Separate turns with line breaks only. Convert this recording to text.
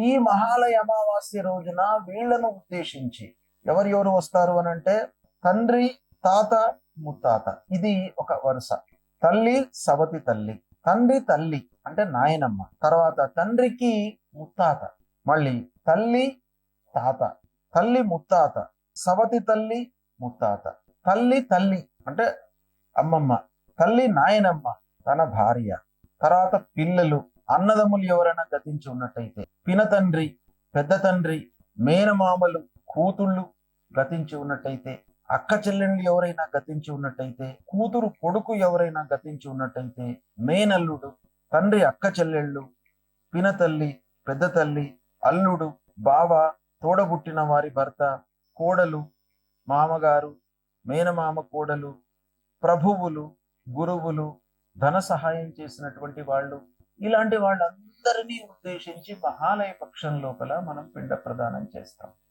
ఈ మహాలయ అమావాస్య రోజున వీళ్ళను ఉద్దేశించి ఎవరెవరు వస్తారు అని అంటే తండ్రి, తాత, ముత్తాత, ఇది ఒక వరుస. తల్లి సవతి తల్లి, తండ్రి తల్లి అంటే నాయనమ్మ, తర్వాత తండ్రికి ముత్తాత, మళ్ళీ తల్లి తాత, తల్లి ముత్తాత, సవతి తల్లి ముత్తాత, తల్లి తల్లి అంటే అమ్మమ్మ, తల్లి నాయనమ్మ తన భార్య, తర్వాత పిల్లలు, అన్నదమ్ములు ఎవరైనా గతించి ఉన్నట్టయితే, పినతండ్రి, పెద్ద తండ్రి, మేనమామలు, కూతుళ్ళు గతించి ఉన్నట్టయితే, అక్క చెల్లెళ్ళు ఎవరైనా గతించి ఉన్నట్టయితే, కూతురు కొడుకు ఎవరైనా గతించి ఉన్నట్టయితే, మేనల్లుడు, తండ్రి అక్క చెల్లెళ్ళు, పినతల్లి, పెద్ద తల్లి, అల్లుడు, బావ, తోడబుట్టిన వారి భర్త, కోడలు, మామగారు, మేనమామ కోడలు, ప్రభువులు, గురువులు, ధన సహాయం చేసినటువంటి వాళ్ళు, ఇలాంటి వాళ్ళందరినీ ఉద్దేశించి మహాలయ పక్షం లోపల మనం పిండ ప్రదానం చేస్తాం.